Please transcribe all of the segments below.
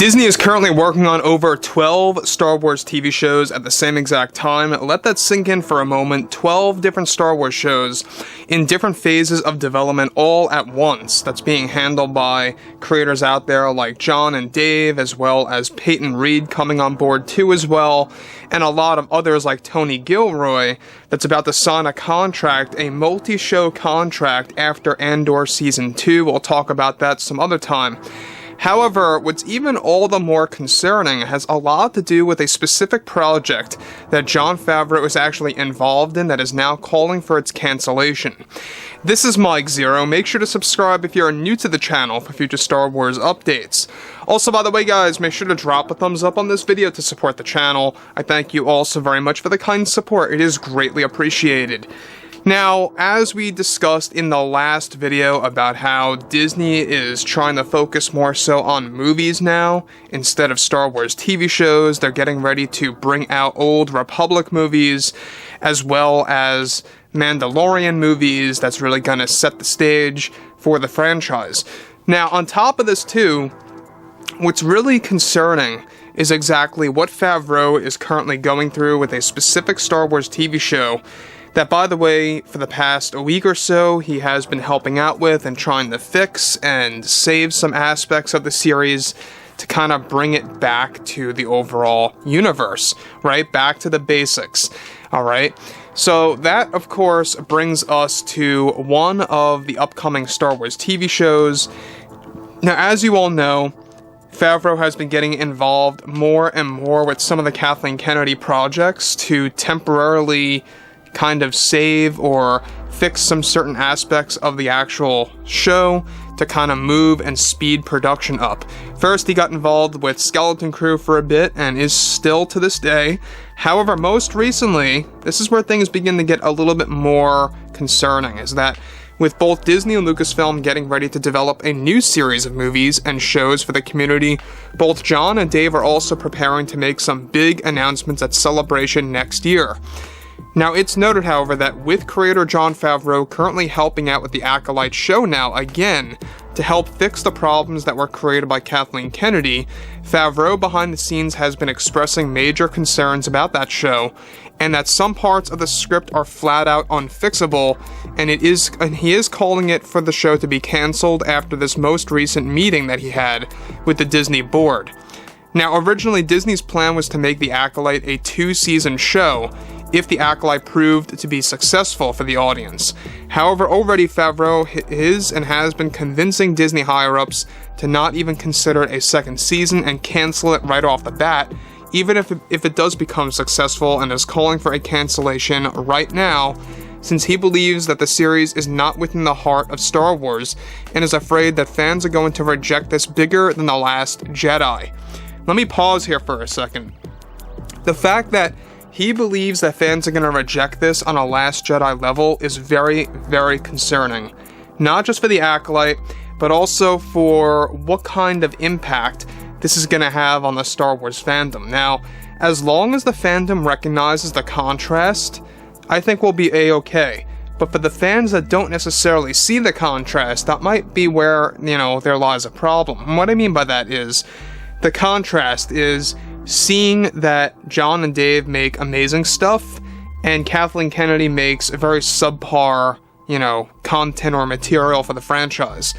Disney is currently working on over 12 Star Wars TV shows at the same exact time. Let that sink in for a moment. 12 different Star Wars shows in different phases of development all at once. That's being handled by creators out there like Jon and Dave, as well as Peyton Reed coming on board too as well, and a lot of others like Tony Gilroy that's about to sign a contract, a multi-show contract after Andor Season 2. We'll talk about that some other time. However, what's even all the more concerning has a lot to do with a specific project that Jon Favreau is actually involved in that is now calling for its cancellation. This is Mike Zero. Make sure to subscribe if you're new to the channel for future Star Wars updates. Also, by the way guys, make sure to drop a thumbs up on this video to support the channel. I thank you all so very much for the kind support. It is greatly appreciated. Now, as we discussed in the last video about how Disney is trying to focus more so on movies now, instead of Star Wars TV shows, they're getting ready to bring out Old Republic movies, as well as Mandalorian movies that's really gonna set the stage for the franchise. Now, on top of this too, what's really concerning is exactly what Favreau is currently going through with a specific Star Wars TV show that, by the way, for the past week or so, he has been helping out with and trying to fix and save some aspects of the series to kind of bring it back to the overall universe, right? Back to the basics, all right? So that, of course, brings us to one of the upcoming Star Wars TV shows. Now, as you all know, Favreau has been getting involved more and more with some of the Kathleen Kennedy projects to temporarily kind of save or fix some certain aspects of the actual show to kind of move and speed production up. First, he got involved with Skeleton Crew for a bit and is still to this day. However, most recently, this is where things begin to get a little bit more concerning, is that with both Disney and Lucasfilm getting ready to develop a new series of movies and shows for the community, both Jon and Dave are also preparing to make some big announcements at Celebration next year. Now, it's noted, however, that with creator Jon Favreau currently helping out with the Acolyte show now again to help fix the problems that were created by Kathleen Kennedy, Favreau behind the scenes has been expressing major concerns about that show, and that some parts of the script are flat out unfixable, and he is calling it for the show to be cancelled after this most recent meeting that he had with the Disney board. Now, originally Disney's plan was to make the Acolyte a 2-season show if the Acolyte proved to be successful for the audience. However, already Favreau is and has been convincing Disney higher-ups to not even consider it a second season and cancel it right off the bat, even if it does become successful, and is calling for a cancellation right now, since he believes that the series is not within the heart of Star Wars and is afraid that fans are going to reject this bigger than The Last Jedi. Let me pause here for a second. The fact that he believes that fans are going to reject this on a Last Jedi level is very, very concerning. Not just for the Acolyte, but also for what kind of impact this is going to have on the Star Wars fandom. Now, as long as the fandom recognizes the contrast, I think we'll be a-okay. But for the fans that don't necessarily see the contrast, that might be where, there lies a problem. And what I mean by that is, the contrast is seeing that Jon and Dave make amazing stuff, and Kathleen Kennedy makes a very subpar, content or material for the franchise.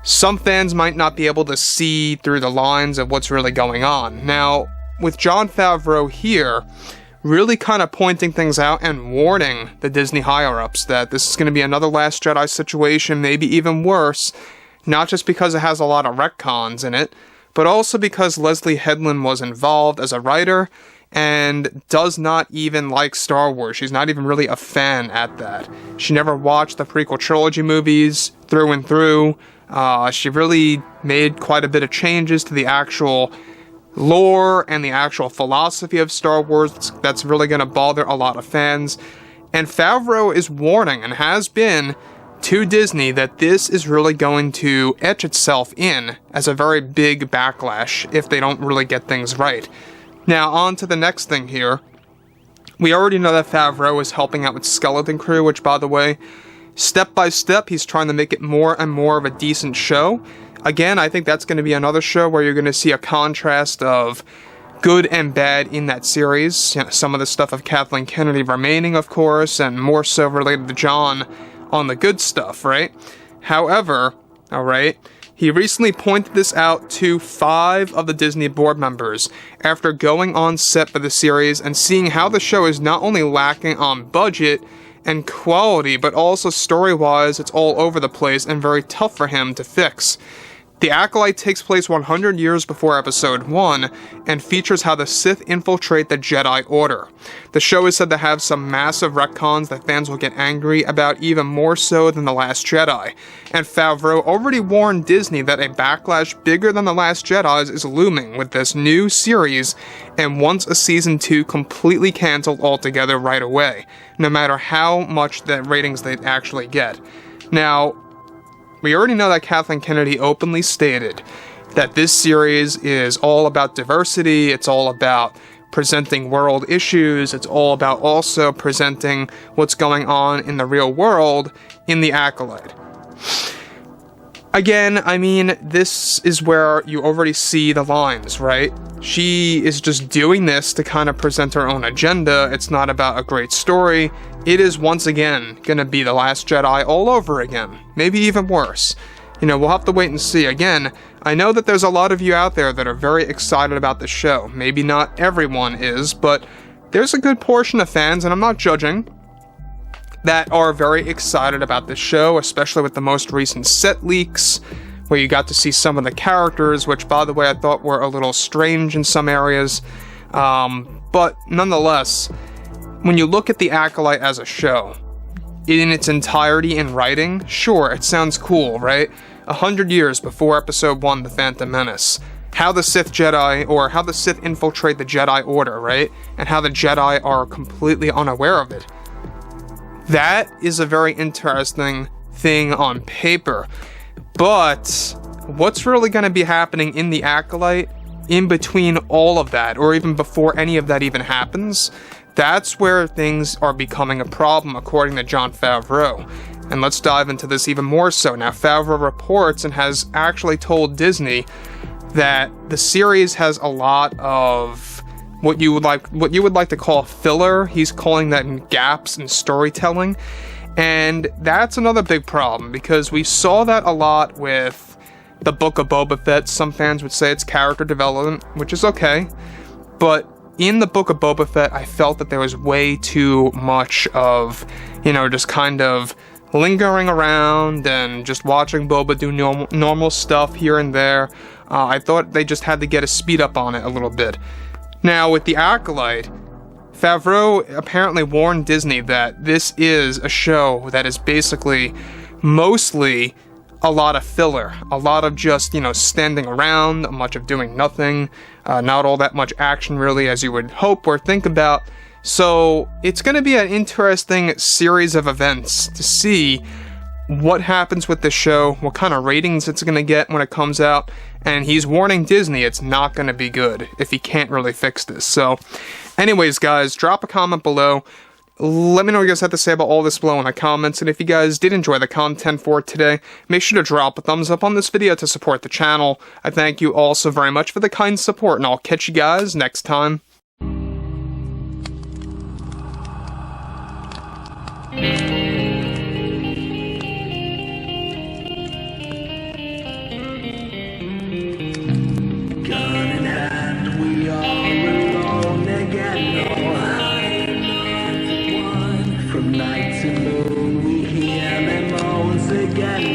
Some fans might not be able to see through the lines of what's really going on. Now, with Jon Favreau here, really kind of pointing things out and warning the Disney higher-ups that this is going to be another Last Jedi situation, maybe even worse, not just because it has a lot of retcons in it, but also because Leslie Headland was involved as a writer and does not even like Star Wars. She's not even really a fan at that. She never watched the prequel trilogy movies through and through. She really made quite a bit of changes to the actual lore and the actual philosophy of Star Wars that's really going to bother a lot of fans. And Favreau is warning, and has been, to Disney that this is really going to etch itself in as a very big backlash if they don't really get things right. Now, on to the next thing here. We already know that Favreau is helping out with Skeleton Crew, which, by the way, step by step, he's trying to make it more and more of a decent show. Again, I think that's going to be another show where you're going to see a contrast of good and bad in that series. You know, some of the stuff of Kathleen Kennedy remaining, of course, and more so related to Jon on the good stuff, right? However, alright, he recently pointed this out to 5 of the Disney board members after going on set for the series and seeing how the show is not only lacking on budget and quality, but also story-wise, it's all over the place and very tough for him to fix. The Acolyte takes place 100 years before Episode 1, and features how the Sith infiltrate the Jedi Order. The show is said to have some massive retcons that fans will get angry about, even more so than The Last Jedi. And Favreau already warned Disney that a backlash bigger than The Last Jedi's is looming with this new series, and wants a Season 2 completely cancelled altogether right away, no matter how much the ratings they actually get. Now, we already know that Kathleen Kennedy openly stated that this series is all about diversity, it's all about presenting world issues, it's all about also presenting what's going on in the real world in The Acolyte. Again, I mean, this is where you already see the lines, right? She is just doing this to kind of present her own agenda. It's not about a great story. It is once again gonna be The Last Jedi all over again. Maybe even worse. You know, we'll have to wait and see. Again, I know that there's a lot of you out there that are very excited about the show. Maybe not everyone is, but there's a good portion of fans, and I'm not judging, that are very excited about this show, especially with the most recent set leaks, where you got to see some of the characters, which, by the way, I thought were a little strange in some areas. But nonetheless, when you look at The Acolyte as a show, in its entirety in writing, sure, it sounds cool, right? 100 years before Episode 1, The Phantom Menace. How the Sith Jedi, or how the Sith infiltrate the Jedi Order, right? And how the Jedi are completely unaware of it. That is a very interesting thing on paper. But what's really going to be happening in The Acolyte in between all of that, or even before any of that even happens? That's where things are becoming a problem, according to Jon Favreau. And let's dive into this even more so. Now, Favreau reports and has actually told Disney that the series has a lot of what you would like to call filler. He's calling that gaps in storytelling. And that's another big problem, because we saw that a lot with the Book of Boba Fett. Some fans would say it's character development, which is okay. But in the Book of Boba Fett, I felt that there was way too much of, just kind of lingering around and just watching Boba do normal stuff here and there. I thought they just had to get a speed up on it a little bit. Now, with The Acolyte, Favreau apparently warned Disney that this is a show that is basically mostly a lot of filler, a lot of just, standing around, much of doing nothing, not all that much action really, as you would hope or think about. So it's going to be an interesting series of events to see what happens with the show, what kind of ratings it's going to get when it comes out, and he's warning Disney it's not going to be good if he can't really fix this. So anyways, guys, drop a comment below. Let me know what you guys have to say about all this below in the comments, and if you guys did enjoy the content for today, make sure to drop a thumbs up on this video to support the channel. I thank you all so very much for the kind support, and I'll catch you guys next time. Night to moon, we hear them moans again.